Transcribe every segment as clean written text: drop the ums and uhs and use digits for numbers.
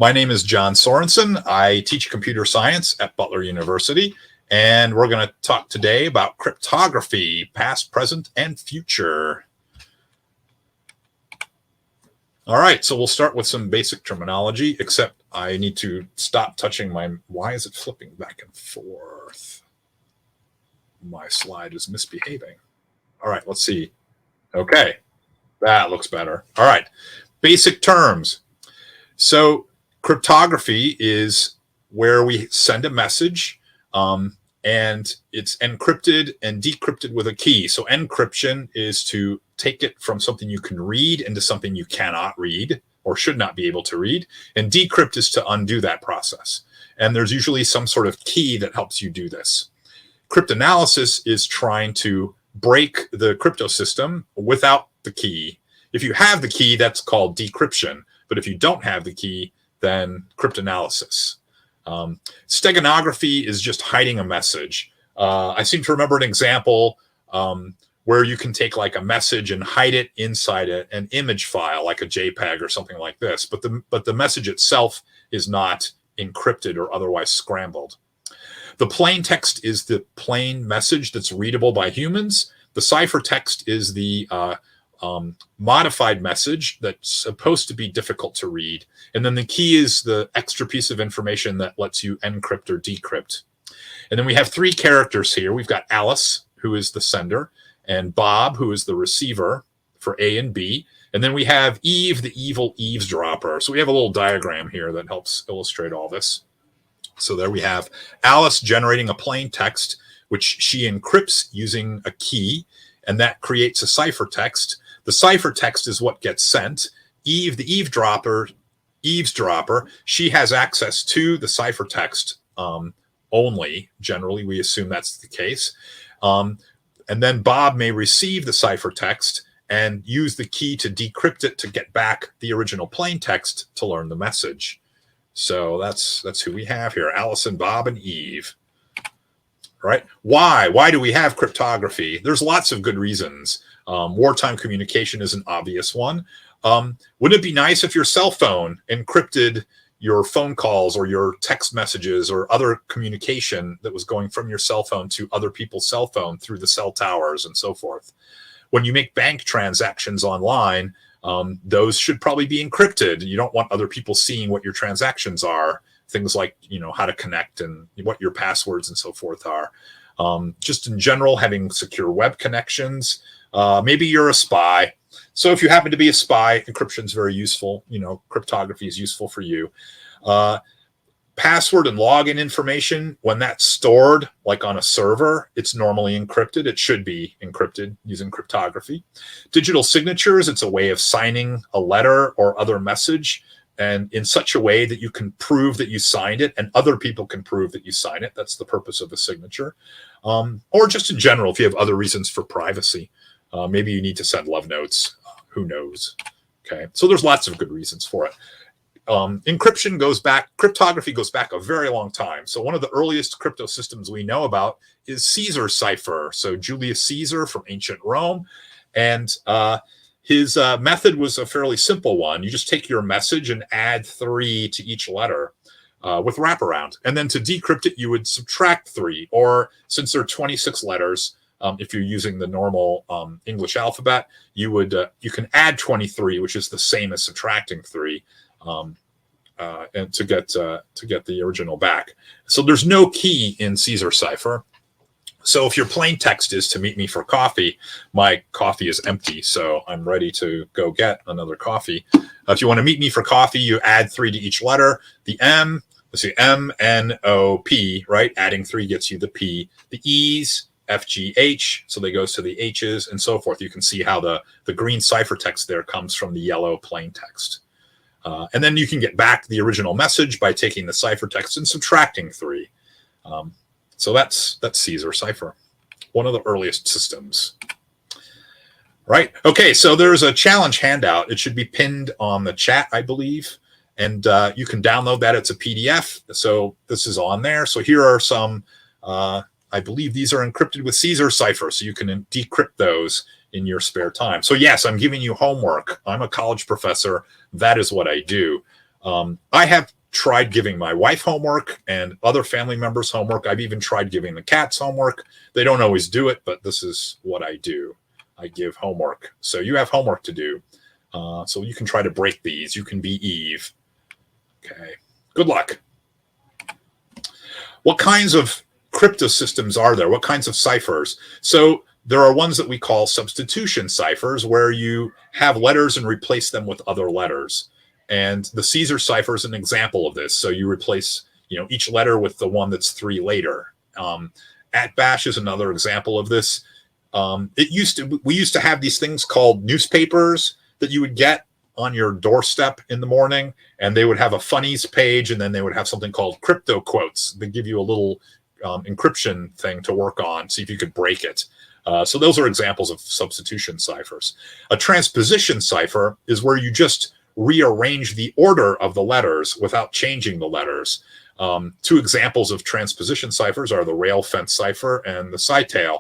My name is Jon Sorenson. I teach computer science at Butler University, and we're going to talk today about cryptography, past, present, and future. All right, so we'll start with some basic terminology, except I need to stop touching my, why is it flipping back and forth? My slide is misbehaving. All right, let's see. Okay, that looks better. All right, basic terms. So cryptography is where we send a message and it's encrypted and decrypted with a key. So encryption is to take it from something you can read into something you cannot read or should not be able to read. And decrypt is to undo that process. And there's usually some sort of key that helps you do this. Cryptanalysis is trying to break the crypto system without the key. If you have the key, that's called decryption. But if you don't have the key, then cryptanalysis. Steganography is just hiding a message. I seem to remember an example where you can take like a message and hide it inside an image file, like a JPEG or something like this. But the message itself is not encrypted or otherwise scrambled. The plain text is the plain message that's readable by humans. The ciphertext is the modified message that's supposed to be difficult to read. And then the key is the extra piece of information that lets you encrypt or decrypt. And then we have three characters here. We've got Alice, who is the sender, and Bob, who is the receiver for A and B. And then we have Eve, the evil eavesdropper. So we have a little diagram here that helps illustrate all this. So there we have Alice generating a plain text, which she encrypts using a key, and that creates a ciphertext. The ciphertext is what gets sent. Eve, the eavesdropper, she has access to the ciphertext only. Generally, we assume that's the case. And then Bob may receive the ciphertext and use the key to decrypt it to get back the original plain text to learn the message. So that's who we have here, Alice and Bob and Eve. Right? Why do we have cryptography? There's lots of good reasons. Wartime communication is an obvious one. Wouldn't it be nice if your cell phone encrypted your phone calls or your text messages or other communication that was going from your cell phone to other people's cell phone through the cell towers and so forth? When you make bank transactions online, those should probably be encrypted. You don't want other people seeing what your transactions are. Things like, how to connect and what your passwords and so forth are. Just in general, having secure web connections. Maybe you're a spy. So if you happen to be a spy, encryption is very useful. Cryptography is useful for you. Password and login information, when that's stored, like on a server, it's normally encrypted. It should be encrypted using cryptography. Digital signatures, it's a way of signing a letter or other message, and in such a way that you can prove that you signed it and other people can prove that you signed it. That's the purpose of a signature. Or just in general, if you have other reasons for privacy, maybe you need to send love notes. Who knows? Okay, so there's lots of good reasons for it. Encryption goes back, cryptography goes back a very long time. So one of the earliest crypto systems we know about is Caesar Cipher. So Julius Caesar from ancient Rome. And his method was a fairly simple one. You just take your message and add 3 to each letter with wraparound. And then to decrypt it, you would subtract 3. Or since there are 26 letters, if you're using the normal English alphabet, you can add 23, which is the same as subtracting 3, and to get the original back. So there's no key in Caesar Cipher. So if your plain text is to meet me for coffee, my coffee is empty, so I'm ready to go get another coffee. If you want to meet me for coffee, you add 3 to each letter. The M, let's see, M, N, O, P, right? Adding 3 gets you the P. The E's, F, G, H, so they goes to the H's and so forth. You can see how the green ciphertext there comes from the yellow plain text. And then you can get back the original message by taking the ciphertext and subtracting 3. So that's Caesar Cipher, one of the earliest systems. Right. Okay, so there's a challenge handout. It should be pinned on the chat, I believe. And you can download that. It's a PDF. So this is on there. So here are some, I believe these are encrypted with Caesar Cipher. So you can decrypt those in your spare time. So yes, I'm giving you homework. I'm a college professor. That is what I do. I have tried giving my wife homework and other family members homework. I've even tried giving the cats homework. They don't always do it, but this is what I do. I give homework. So you have homework to do. So you can try to break these. You can be Eve. Okay. Good luck. What kinds of cryptosystems are there? What kinds of ciphers? So there are ones that we call substitution ciphers, where you have letters and replace them with other letters. And the Caesar cipher is an example of this. So you replace, each letter with the one that's 3 later. @bash is another example of this. We used to have these things called newspapers that you would get on your doorstep in the morning, and they would have a funnies page, and then they would have something called crypto quotes. They give you a little encryption thing to work on, see if you could break it. So those are examples of substitution ciphers. A transposition cipher is where you just rearrange the order of the letters without changing the letters. 2 examples of transposition ciphers are the rail fence cipher and the Cytail.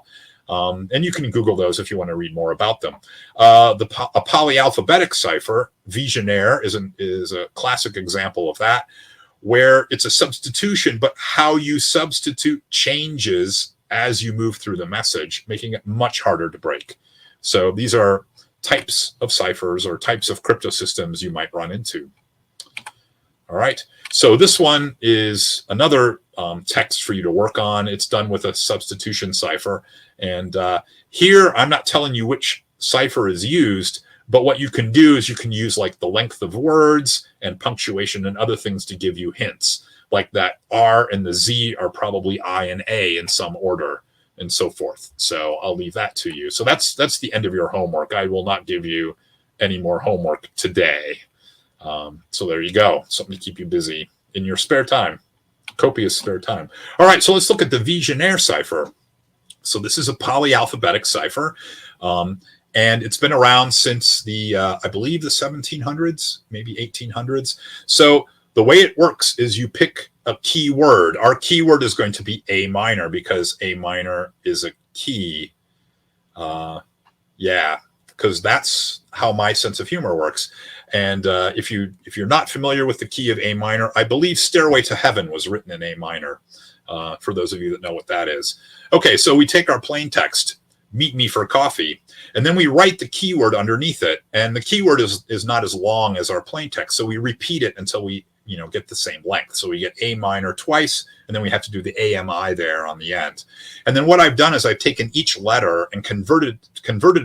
And you can Google those if you want to read more about them. A polyalphabetic cipher, Vigenére, is a classic example of that, where it's a substitution, but how you substitute changes as you move through the message, making it much harder to break. So these are types of ciphers or types of cryptosystems you might run into. All right. So this one is another text for you to work on. It's done with a substitution cipher. And here, I'm not telling you which cipher is used, but what you can do is you can use like the length of words and punctuation and other things to give you hints, like that R and the Z are probably I and A in some order, and so forth. So I'll leave that to you. So that's the end of your homework. I will not give you any more homework today. So there you go. Something to keep you busy in your spare time, copious spare time. All right, so let's look at the Vigenére cipher. So this is a polyalphabetic cipher, and it's been around since I believe the 1700s, maybe 1800s. So the way it works is you pick a keyword. Our keyword is going to be A minor because A minor is a key. Because that's how my sense of humor works. And if you're not familiar with the key of A minor, I believe Stairway to Heaven was written in A minor, for those of you that know what that is. Okay, so we take our plain text, meet me for coffee, and then we write the keyword underneath it. And the keyword is not as long as our plain text, so we repeat it until we get the same length. So we get A minor twice, and then we have to do the AMI there on the end. And then what I've done is I've taken each letter and converted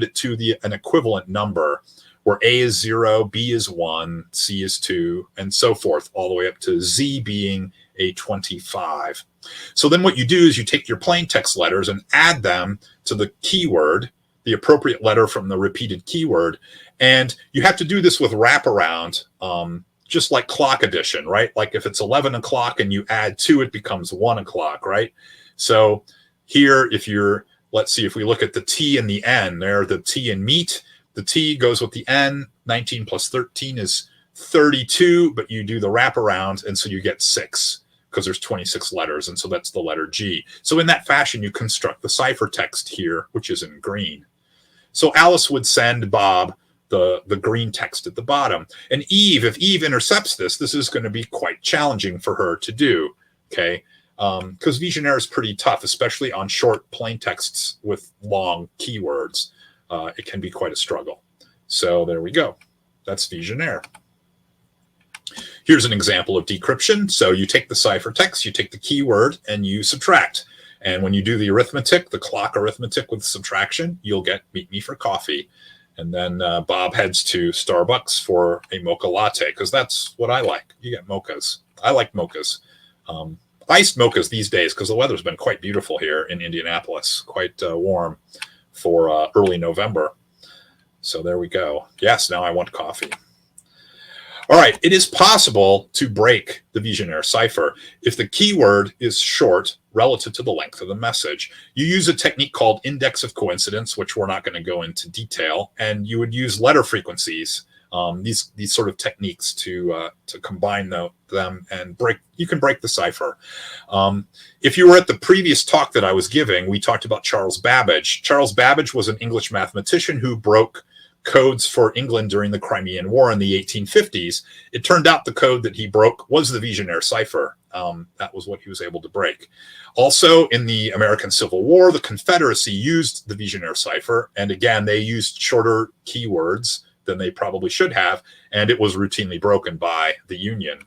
it to an equivalent number, where A is 0, B is 1, C is 2, and so forth, all the way up to Z being a 25. So then what you do is you take your plain text letters and add them to the keyword, the appropriate letter from the repeated keyword. And you have to do this with wraparound, just like clock addition, right? Like if it's 11 o'clock and you add 2, it becomes 1 o'clock, right? So here, let's see, if we look at the T and the N, there, the T in meat, the T goes with the N, 19 plus 13 is 32, but you do the wraparound, and so you get 6, because there's 26 letters, and so that's the letter G. So in that fashion, you construct the ciphertext here, which is in green. So Alice would send Bob the green text at the bottom. And Eve, if Eve intercepts this is going to be quite challenging for her to do, okay? Because Vigenére is pretty tough, especially on short plain texts with long keywords. It can be quite a struggle. So there we go. That's Vigenére. Here's an example of decryption. So you take the ciphertext, you take the keyword, and you subtract. And when you do the arithmetic, the clock arithmetic with subtraction, you'll get meet me for coffee. And then Bob heads to Starbucks for a mocha latte, because that's what I like. You get mochas. I like mochas. Iced mochas these days, because the weather's been quite beautiful here in Indianapolis, quite warm for early November. So there we go. Yes, now I want coffee. All right, it is possible to break the Vigenére cipher if the keyword is short relative to the length of the message. You use a technique called index of coincidence, which we're not going to go into detail, and you would use letter frequencies, these sort of techniques to combine them and break. You can break the cipher. If you were at the previous talk that I was giving, we talked about Charles Babbage. Charles Babbage was an English mathematician who broke codes for England during the Crimean War in the 1850s, it turned out the code that he broke was the Vigenére Cipher. That was what he was able to break. Also, in the American Civil War, the Confederacy used the Vigenére Cipher, and again, they used shorter keywords than they probably should have, and it was routinely broken by the Union.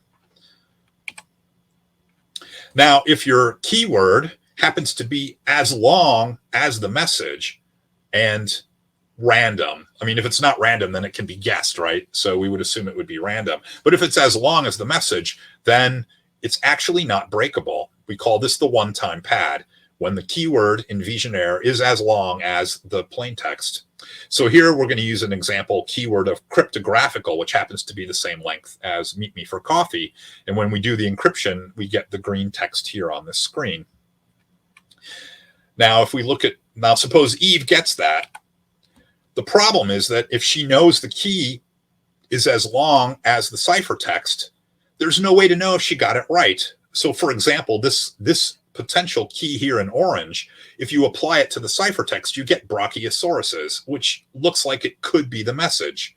Now, if your keyword happens to be as long as the message and random, I mean, if it's not random, then it can be guessed, right? So we would assume it would be random. But if it's as long as the message, then it's actually not breakable. We call this the one-time pad, when the keyword in Vigenére is as long as the plain text. So here we're going to use an example keyword of cryptographical, which happens to be the same length as meet me for coffee. And when we do the encryption, we get the green text here on this screen. Now, if we look at, now suppose Eve gets that. The problem is that if she knows the key is as long as the ciphertext, there's no way to know if she got it right. So for example, this potential key here in orange, if you apply it to the ciphertext, you get brachiosauruses, which looks like it could be the message,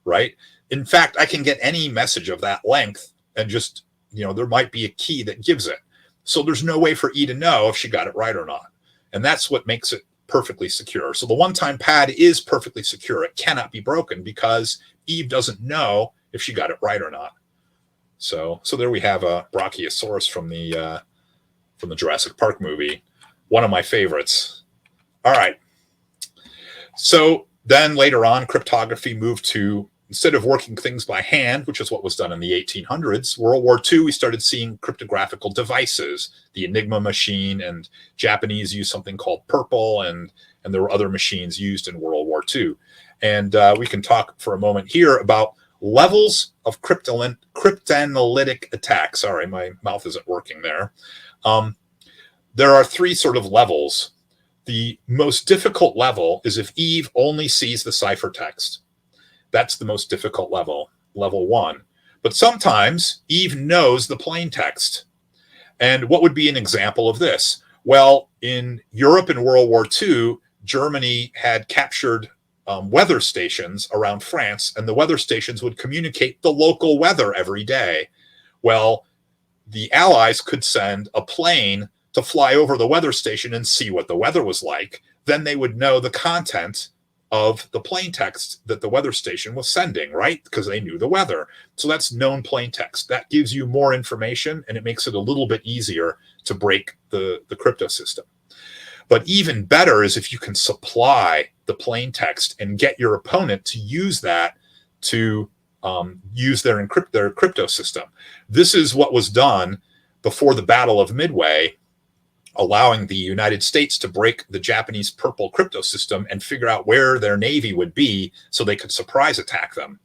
right? In fact, I can get any message of that length and just, there might be a key that gives it. So there's no way for E to know if she got it right or not. And that's what makes it perfectly secure. So the one-time pad is perfectly secure. It cannot be broken because Eve doesn't know if she got it right or not. So there we have a brachiosaurus from the Jurassic Park movie, one of my favorites. All right. So then later on, cryptography moved to, instead of working things by hand, which is what was done in the 1800s, World War II, we started seeing cryptographical devices, the Enigma machine, and Japanese used something called Purple, and there were other machines used in World War II. And we can talk for a moment here about levels of cryptanalytic attacks. Sorry, my mouth isn't working there. There are three sort of levels. The most difficult level is if Eve only sees the ciphertext. That's the most difficult level, level 1. But sometimes Eve knows the plain text. And what would be an example of this? Well, in Europe in World War II, Germany had captured weather stations around France, and the weather stations would communicate the local weather every day. Well, the Allies could send a plane to fly over the weather station and see what the weather was like. Then they would know the content of the plain text that the weather station was sending, right? Because they knew the weather. So that's known plain text. That gives you more information, and it makes it a little bit easier to break the crypto system. But even better is if you can supply the plain text and get your opponent to use that to use their crypto system. This is what was done before the Battle of Midway, allowing the United States to break the Japanese Purple crypto system and figure out where their navy would be so they could surprise attack them.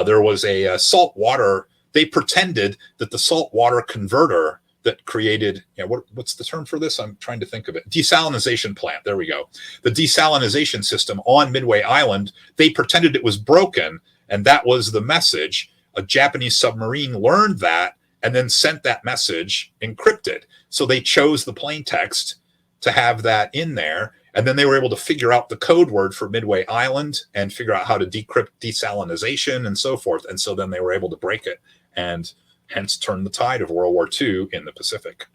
There was a salt water, they pretended that the salt water converter that created, what's the term for this? I'm trying to think of it. Desalinization plant, there we go. The desalinization system on Midway Island, they pretended it was broken, and that was the message. A Japanese submarine learned that and then sent that message encrypted. So they chose the plain text to have that in there, and then they were able to figure out the code word for Midway Island and figure out how to decrypt desalinization and so forth. And so then they were able to break it and hence turn the tide of World War II in the Pacific.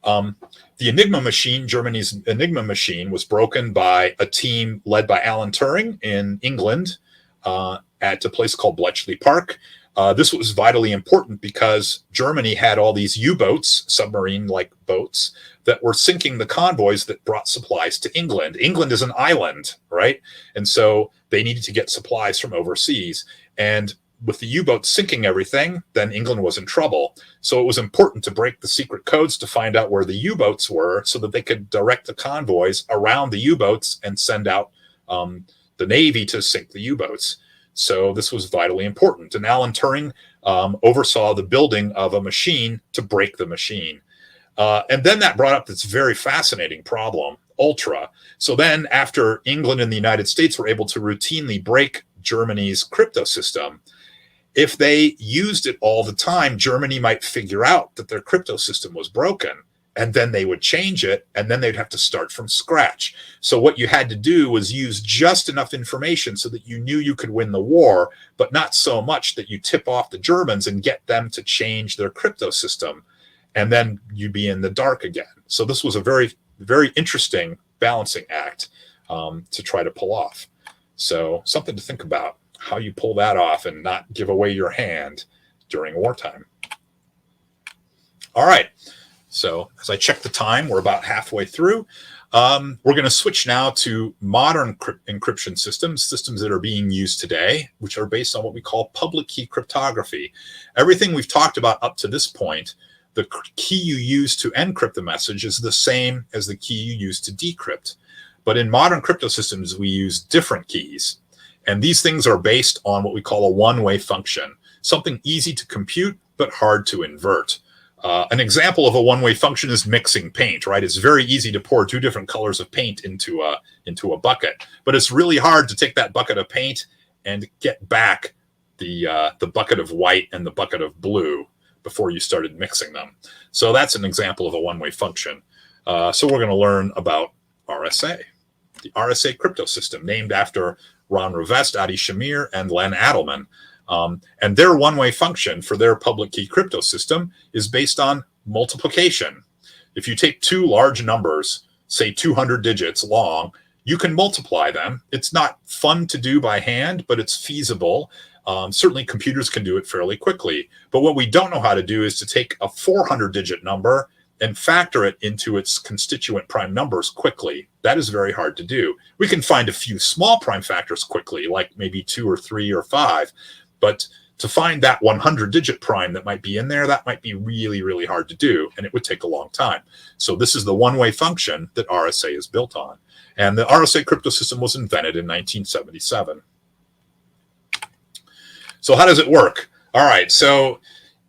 The Enigma machine, Germany's Enigma machine, was broken by a team led by Alan Turing in England at a place called Bletchley Park. This was vitally important because Germany had all these U-boats, submarine-like boats, that were sinking the convoys that brought supplies to England. England is an island, right? And so they needed to get supplies from overseas. And with the U-boats sinking everything, then England was in trouble. So it was important to break the secret codes to find out where the U-boats were so that they could direct the convoys around the U-boats and send out the Navy to sink the U-boats. So this was vitally important. And Alan Turing oversaw the building of a machine to break the machine. And then that brought up this very fascinating problem, ultra. So then after England and the United States were able to routinely break Germany's crypto system, if they used it all the time, Germany might figure out that their crypto system was broken and then they would change it, and then they'd have to start from scratch. So what you had to do was use just enough information so that you knew you could win the war, but not so much that you tip off the Germans and get them to change their crypto system, and then you'd be in the dark again. So this was a very, very interesting balancing act to try to pull off. So something to think about, how you pull that off and not give away your hand during wartime. All right. So as I check the time, we're about halfway through. We're going to switch now to modern encryption systems that are being used today, which are based on what we call public key cryptography. Everything we've talked about up to this point, the key you use to encrypt the message is the same as the key you use to decrypt. But in modern crypto systems, we use different keys. And these things are based on what we call a one-way function, something easy to compute, but hard to invert. An example of a one-way function is mixing paint, right? It's very easy to pour two different colors of paint into a bucket, but it's really hard to take that bucket of paint and get back the bucket of white and the bucket of blue before you started mixing them. So that's an example of a one-way function. So we're going to learn about RSA, the RSA crypto system, named after Ron Rivest, Adi Shamir, and Len Adleman. And their one-way function for their public key crypto system is based on multiplication. If you take two large numbers, say 200 digits long, you can multiply them. It's not fun to do by hand, but it's feasible. Certainly computers can do it fairly quickly. But what we don't know how to do is to take a 400-digit number and factor it into its constituent prime numbers quickly. That is very hard to do. We can find a few small prime factors quickly, like maybe 2 or 3 or 5. But to find that 100-digit prime that might be in there, that might be really, really hard to do, and it would take a long time. So this is the one-way function that RSA is built on. And the RSA crypto system was invented in 1977. So how does it work? All right, so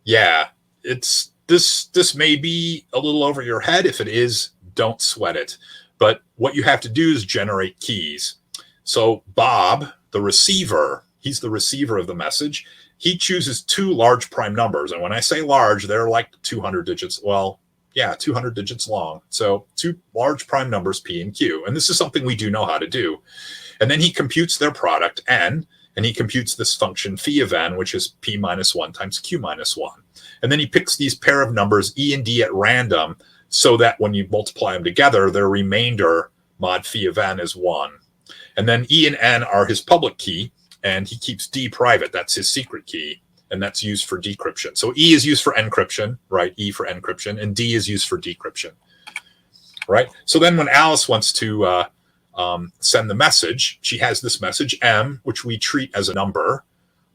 yeah, it's this may be a little over your head. If it is, don't sweat it. But what you have to do is generate keys. So Bob, the receiver, he's the receiver of the message. He chooses two large prime numbers. And when I say large, they're like 200 digits. Well, yeah, 200 digits long. So two large prime numbers, P and Q. And this is something we do know how to do. And then he computes their product, N, and he computes this function phi of N, which is P minus 1 times Q minus 1. And then he picks these pair of numbers, E and D, at random, so that when you multiply them together, their remainder, mod phi of N, is 1. And then E and N are his public key, and he keeps D private. That's his secret key, and that's used for decryption. So E is used for encryption, right? E for encryption, and D is used for decryption, right? So then when Alice wants to send the message, she has this message, M, which we treat as a number,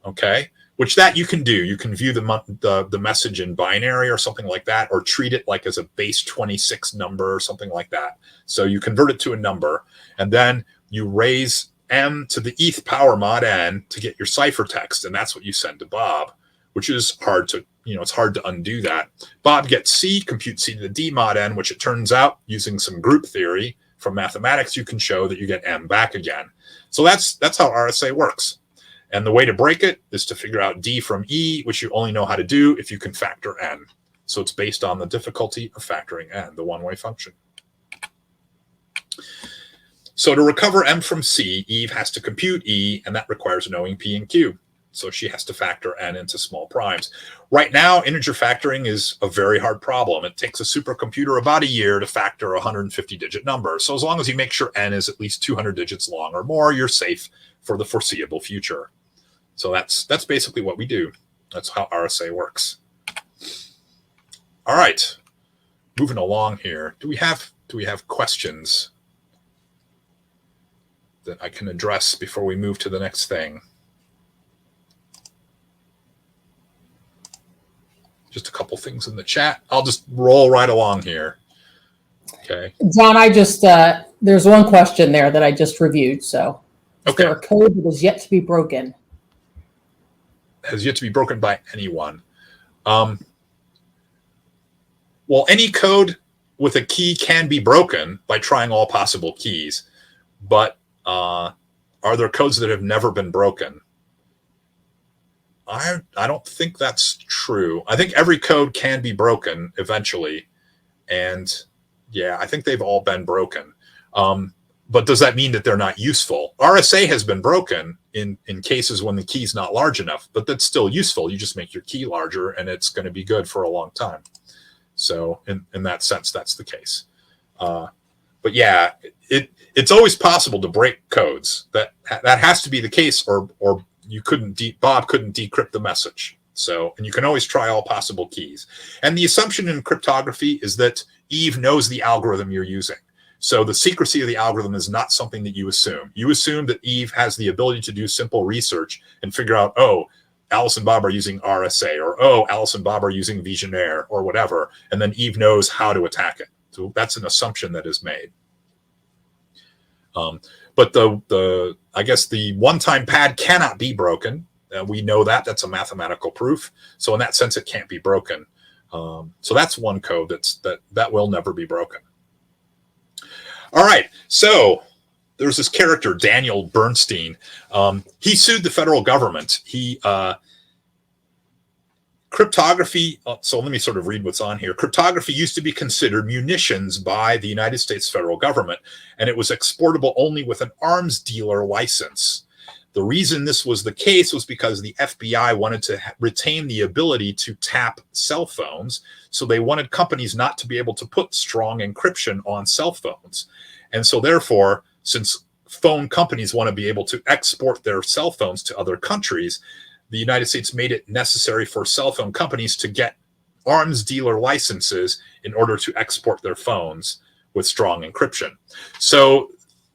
okay? Which that you can do. You can view the message in binary or something like that, or treat it like as a base 26 number or something like that. So you convert it to a number, and then you raise M to the eth power mod N to get your ciphertext, and that's what you send to Bob, which is hard to, it's hard to undo that. Bob gets C, computes C to the D mod N, which it turns out, using some group theory from mathematics, you can show that you get M back again. So that's how RSA works. And the way to break it is to figure out D from E, which you only know how to do if you can factor N. So it's based on the difficulty of factoring N, the one-way function. So to recover M from C, Eve has to compute E, and that requires knowing P and Q. So she has to factor N into small primes. Right now, integer factoring is a very hard problem. It takes a supercomputer about a year to factor a 150-digit number. So as long as you make sure N is at least 200 digits long or more, you're safe for the foreseeable future. So that's basically what we do. That's how RSA works. All right, moving along here. Do we have questions that I can address before we move to the next thing? Just a couple things in the chat. I'll just roll right along here. Okay. John, I just, there's one question there that I just reviewed. So is okay. there a code that is yet to be broken? Has yet to be broken by anyone. Well, any code with a key can be broken by trying all possible keys, but are there codes that have never been broken? I don't think that's true. I think every code can be broken eventually, And yeah, I think they've all been broken. But does that mean that they're not useful? RSA has been broken in cases when the key's not large enough, but that's still useful. You just make your key larger and it's going to be good for a long time. So in that sense, that's the case. But yeah, it's always possible to break codes. That has to be the case, or you couldn't Bob couldn't decrypt the message. So, and you can always try all possible keys. And the assumption in cryptography is that Eve knows the algorithm you're using. So the secrecy of the algorithm is not something that you assume. You assume that Eve has the ability to do simple research and figure out, oh, Alice and Bob are using RSA, or oh, Alice and Bob are using Vigenére, or whatever. And then Eve knows how to attack it. So that's an assumption that is made. But I guess the one-time pad cannot be broken. We know that. That's a mathematical proof. So in that sense, it can't be broken. So that's one code that will never be broken. All right. So there's this character, Daniel Bernstein. He sued the federal government. Cryptography, so let me sort of read what's on here. Cryptography used to be considered munitions by the United States federal government, and it was exportable only with an arms dealer license. The reason this was the case was because the FBI wanted to retain the ability to tap cell phones, so they wanted companies not to be able to put strong encryption on cell phones. And so therefore, since phone companies want to be able to export their cell phones to other countries, the United States made it necessary for cell phone companies to get arms dealer licenses in order to export their phones with strong encryption. So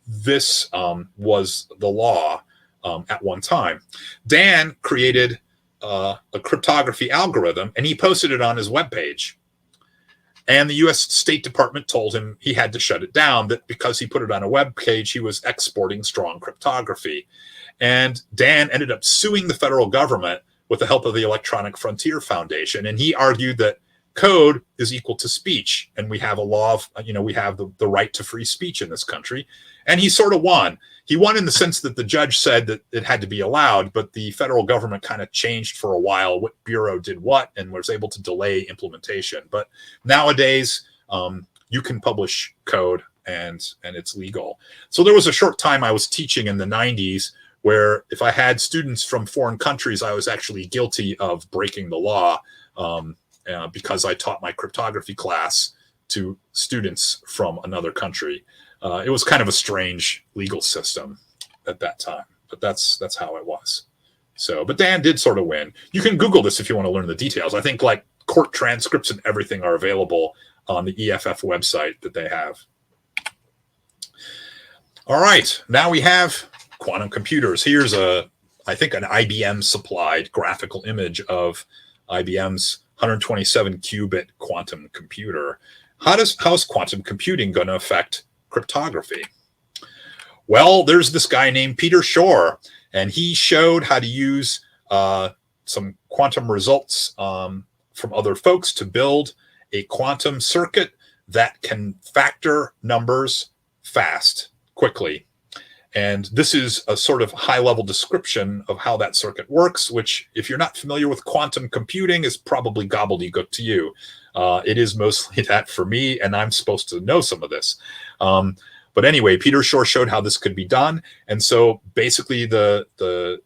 this was the law at one time. Dan created a cryptography algorithm, and he posted it on his webpage. And the U.S. State Department told him he had to shut it down, that because he put it on a web page, he was exporting strong cryptography. And Dan ended up suing the federal government with the help of the Electronic Frontier Foundation. And he argued that code is equal to speech. And we have a law of, we have the right to free speech in this country. And he sort of won. He won in the sense that the judge said that it had to be allowed, but the federal government kind of changed for a while what bureau did what and was able to delay implementation. But nowadays, you can publish code and it's legal. So there was a short time I was teaching in the 90s where if I had students from foreign countries, I was actually guilty of breaking the law because I taught my cryptography class to students from another country. It was kind of a strange legal system at that time, but that's how it was. So, but Dan did sort of win. You can Google this if you want to learn the details. I think like court transcripts and everything are available on the EFF website that they have. All right, now we have quantum computers. Here's I think an IBM supplied graphical image of IBM's 127 qubit quantum computer. How's quantum computing going to affect cryptography? Well, there's this guy named Peter Shor, and he showed how to use some quantum results from other folks to build a quantum circuit that can factor numbers fast, quickly. And this is a sort of high-level description of how that circuit works, which, if you're not familiar with quantum computing, is probably gobbledygook to you. It is mostly that for me, and I'm supposed to know some of this. But anyway, Peter Shor showed how this could be done. And so basically the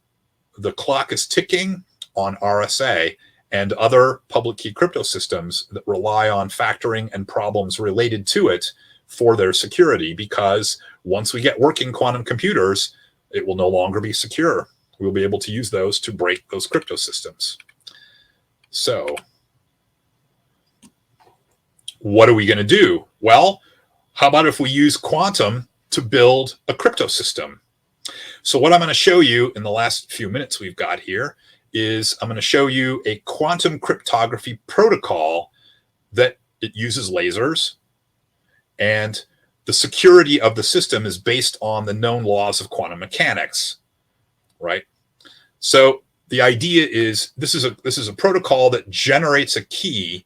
clock is ticking on RSA and other public key crypto systems that rely on factoring and problems related to it for their security, because once we get working quantum computers, it will no longer be secure. We'll be able to use those to break those crypto systems. So what are we going to do? Well, how about if we use quantum to build a crypto system? So what I'm going to show you in the last few minutes we've got here is I'm going to show you a quantum cryptography protocol that it uses lasers, and the security of the system is based on the known laws of quantum mechanics, right? So the idea is this is a protocol that generates a key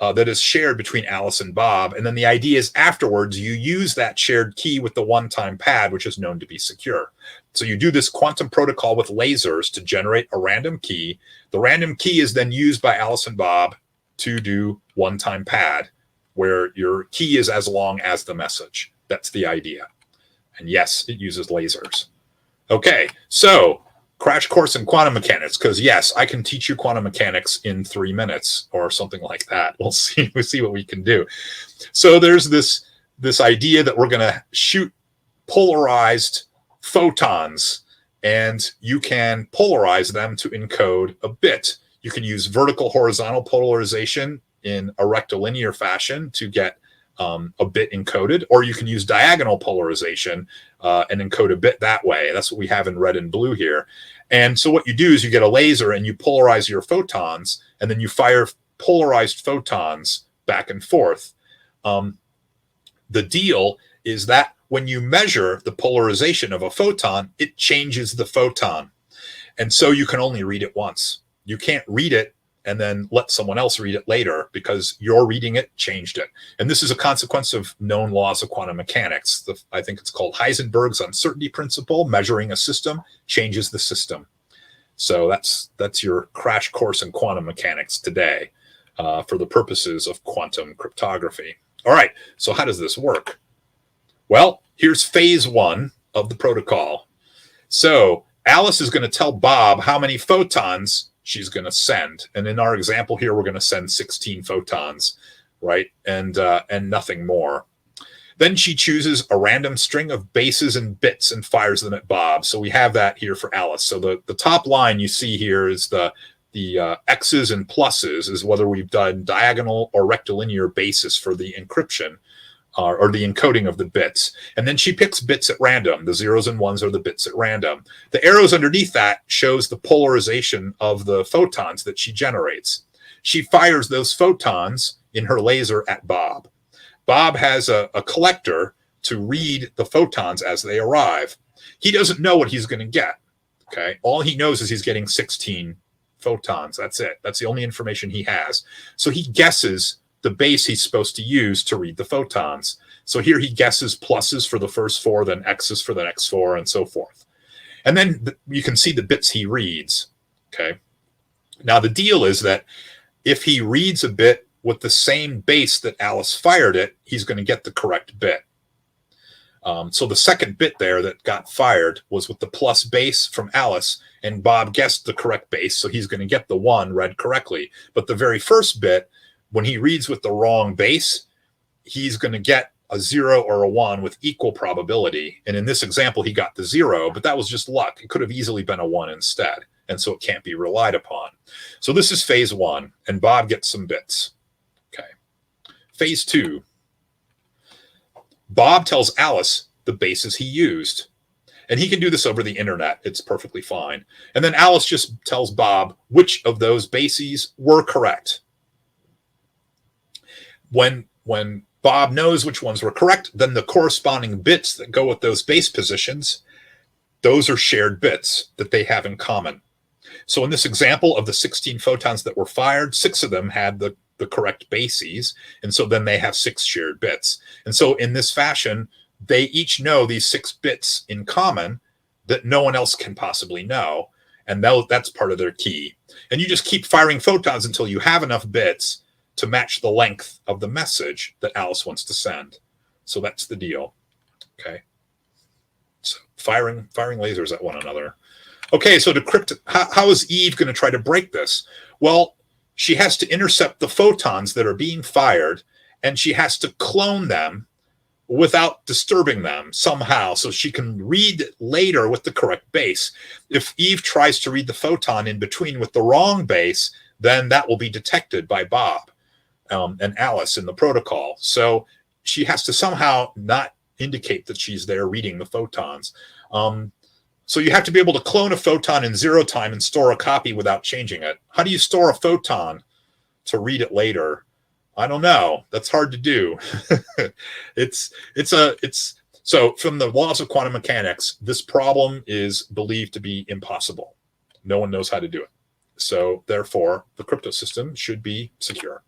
that is shared between Alice and Bob. And then the idea is afterwards, you use that shared key with the one-time pad, which is known to be secure. So you do this quantum protocol with lasers to generate a random key. The random key is then used by Alice and Bob to do one-time pad where your key is as long as the message. That's the idea. And yes, it uses lasers. Okay, so crash course in quantum mechanics, because yes, I can teach you quantum mechanics in 3 minutes or something like that. We'll see what we can do. So there's this idea that we're going to shoot polarized photons, and you can polarize them to encode a bit. You can use vertical horizontal polarization in a rectilinear fashion to get a bit encoded, or you can use diagonal polarization and encode a bit that way. That's what we have in red and blue here. And so what you do is you get a laser and you polarize your photons, and then you fire polarized photons back and forth. The deal is that when you measure the polarization of a photon, it changes the photon. And so you can only read it once. You can't read it and then let someone else read it later, because your reading it changed it. And this is a consequence of known laws of quantum mechanics. I think it's called Heisenberg's uncertainty principle. Measuring a system changes the system. So that's your crash course in quantum mechanics today for the purposes of quantum cryptography. All right, so how does this work? Well, here's phase 1 of the protocol. So Alice is going to tell Bob how many photons she's going to send. And in our example here, we're going to send 16 photons, right? And nothing more. Then she chooses a random string of bases and bits and fires them at Bob. So we have that here for Alice. So the top line you see here is the X's and pluses is whether we've done diagonal or rectilinear basis for the encryption or the encoding of the bits. And then she picks bits at random. The 0s and 1s are the bits at random. The arrows underneath that shows the polarization of the photons that she generates. She fires those photons in her laser at Bob. Bob has a collector to read the photons as they arrive. He doesn't know what he's going to get. Okay, all he knows is he's getting 16 photons. That's it. That's the only information he has. So he guesses the base he's supposed to use to read the photons. So here he guesses pluses for the first 4, then X's for the next 4, and so forth. And then you can see the bits he reads. Okay. Now the deal is that if he reads a bit with the same base that Alice fired it, he's going to get the correct bit. So the second bit there that got fired was with the plus base from Alice, and Bob guessed the correct base, so he's going to get the 1 read correctly. But the very first bit, when he reads with the wrong base, he's going to get a 0 or a 1 with equal probability. And in this example, he got the 0, but that was just luck. It could have easily been a 1 instead, and so it can't be relied upon. So this is phase 1, and Bob gets some bits. Okay. Phase 2. Bob tells Alice the bases he used. And he can do this over the internet. It's perfectly fine. And then Alice just tells Bob which of those bases were correct. When Bob knows which ones were correct, then the corresponding bits that go with those base positions, those are shared bits that they have in common. So in this example of the 16 photons that were fired, 6 of them had the correct bases. And so then they have 6 shared bits. And so in this fashion, they each know these 6 bits in common that no one else can possibly know. And that's part of their key. And you just keep firing photons until you have enough bits to match the length of the message that Alice wants to send. So that's the deal. Okay. So firing lasers at one another. Okay, so how is Eve going to try to break this? Well, she has to intercept the photons that are being fired, and she has to clone them without disturbing them somehow, so she can read later with the correct base. If Eve tries to read the photon in between with the wrong base, then that will be detected by Bob and Alice in the protocol. So she has to somehow not indicate that she's there reading the photons. So you have to be able to clone a photon in 0 time and store a copy without changing it. How do you store a photon to read it later? I don't know. That's hard to do. So from the laws of quantum mechanics, this problem is believed to be impossible. No one knows how to do it. So therefore, the crypto system should be secure.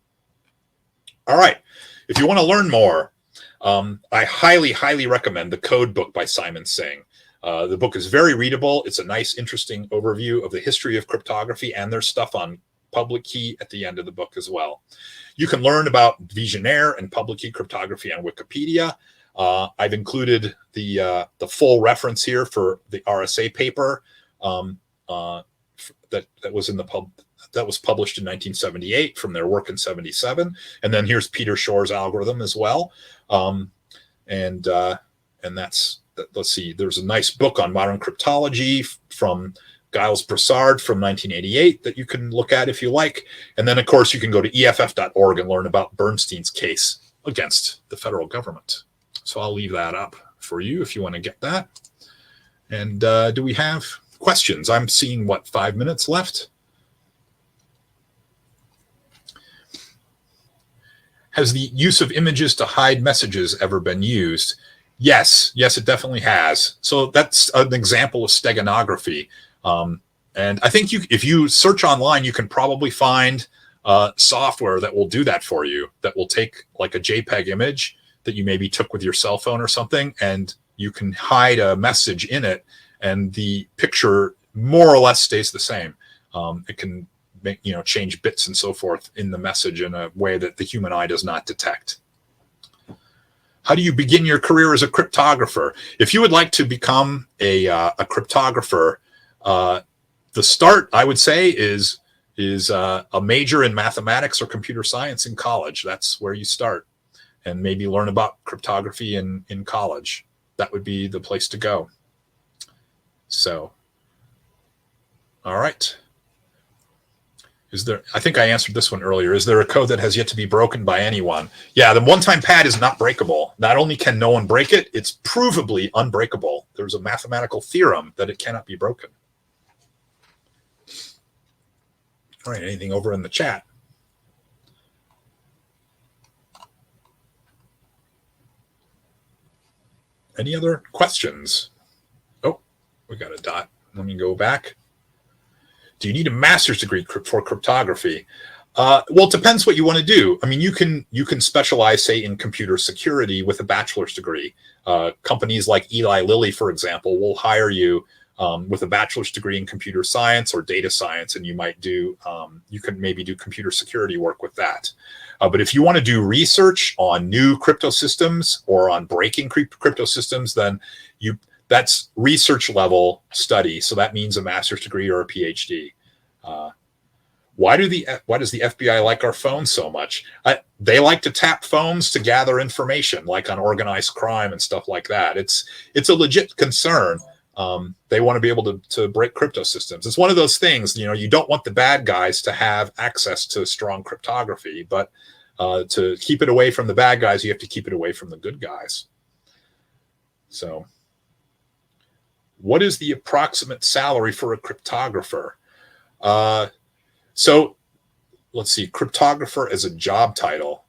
All right. If you want to learn more, I highly, highly recommend the Code book by Simon Singh. The book is very readable. It's a nice, interesting overview of the history of cryptography and their stuff on public key at the end of the book as well. You can learn about Vigenére and public key cryptography on Wikipedia. I've included the full reference here for the RSA paper that was in the that was published in 1978 from their work in 77. And then here's Peter Shor's algorithm as well. And that's, let's see, there's a nice book on modern cryptology from Giles Broussard from 1988 that you can look at if you like. And then, of course, you can go to EFF.org and learn about Bernstein's case against the federal government. So I'll leave that up for you if you want to get that. And do we have questions? I'm seeing, 5 minutes left? Has the use of images to hide messages ever been used? Yes, it definitely has. So that's an example of steganography. And I think if you search online, you can probably find software that will do that for you, that will take like a JPEG image that you maybe took with your cell phone or something, and you can hide a message in it, and the picture more or less stays the same. It can make, change bits and so forth in the message in a way that the human eye does not detect. How do you begin your career as a cryptographer? If you would like to become a cryptographer, the start, I would say, is a major in mathematics or computer science in college. That's where you start, and maybe learn about cryptography in college. That would be the place to go. So, all right. I think I answered this one earlier. Is there a code that has yet to be broken by anyone? Yeah, the one-time pad is not breakable. Not only can no one break it, it's provably unbreakable. There's a mathematical theorem that it cannot be broken. All right, anything over in the chat? Any other questions? Oh, we got a dot. Let me go back. Do you need a master's degree for cryptography? Well, it depends what you want to do. I mean, you can specialize, say, in computer security with a bachelor's degree. Companies like Eli Lilly, for example, will hire you with a bachelor's degree in computer science or data science, and you might do, you can maybe do computer security work with that. But if you want to do research on new crypto systems or on breaking crypto systems, then that's research level study. So that means a master's degree or a PhD. Why does the FBI like our phones so much? They like to tap phones to gather information, like on organized crime and stuff like that. It's a legit concern. They want to be able to break crypto systems. It's one of those things, you don't want the bad guys to have access to strong cryptography, but to keep it away from the bad guys, you have to keep it away from the good guys. So, what is the approximate salary for a cryptographer? So let's see, cryptographer as a job title.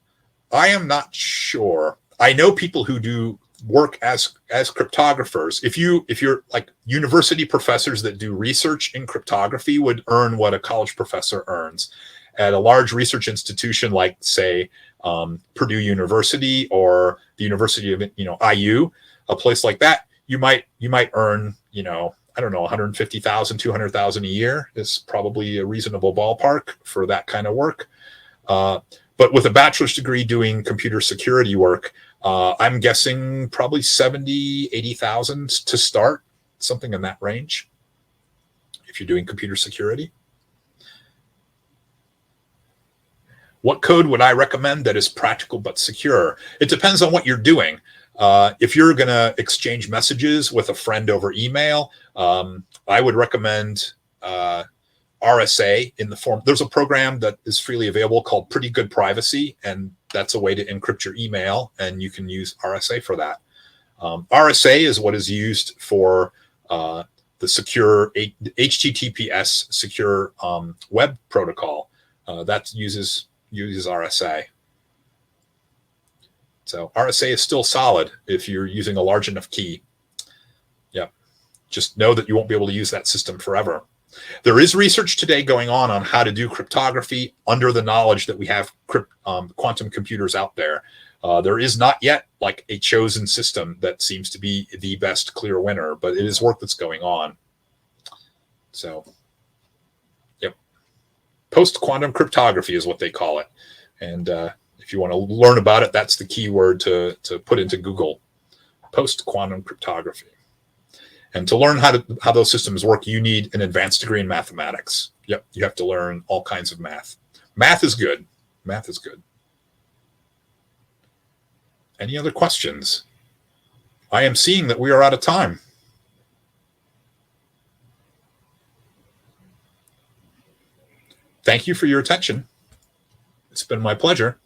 I am not sure. I know people who do work as cryptographers. If you're like university professors that do research in cryptography would earn what a college professor earns. At a large research institution like, say, Purdue University or the University of IU, a place like that, you might earn, I don't know, 150,000, 200,000 a year is probably a reasonable ballpark for that kind of work. But with a bachelor's degree doing computer security work, I'm guessing probably 70, 80,000 to start, something in that range, if you're doing computer security. What code would I recommend that is practical but secure? It depends on what you're doing. If you're going to exchange messages with a friend over email, I would recommend RSA in the form. There's a program that is freely available called Pretty Good Privacy, and that's a way to encrypt your email, and you can use RSA for that. RSA is what is used for the secure HTTPS secure web protocol that uses RSA. So RSA is still solid if you're using a large enough key. Yep. Just know that you won't be able to use that system forever. There is research today going on how to do cryptography under the knowledge that we have quantum computers out there. There is not yet like a chosen system that seems to be the best clear winner, but it is work that's going on. So, yep. Post-quantum cryptography is what they call it. And if you want to learn about it, that's the keyword to put into Google. Post-quantum cryptography. And to learn how those systems work, you need an advanced degree in mathematics. Yep, you have to learn all kinds of math. Math is good. Math is good. Any other questions? I am seeing that we are out of time. Thank you for your attention. It's been my pleasure.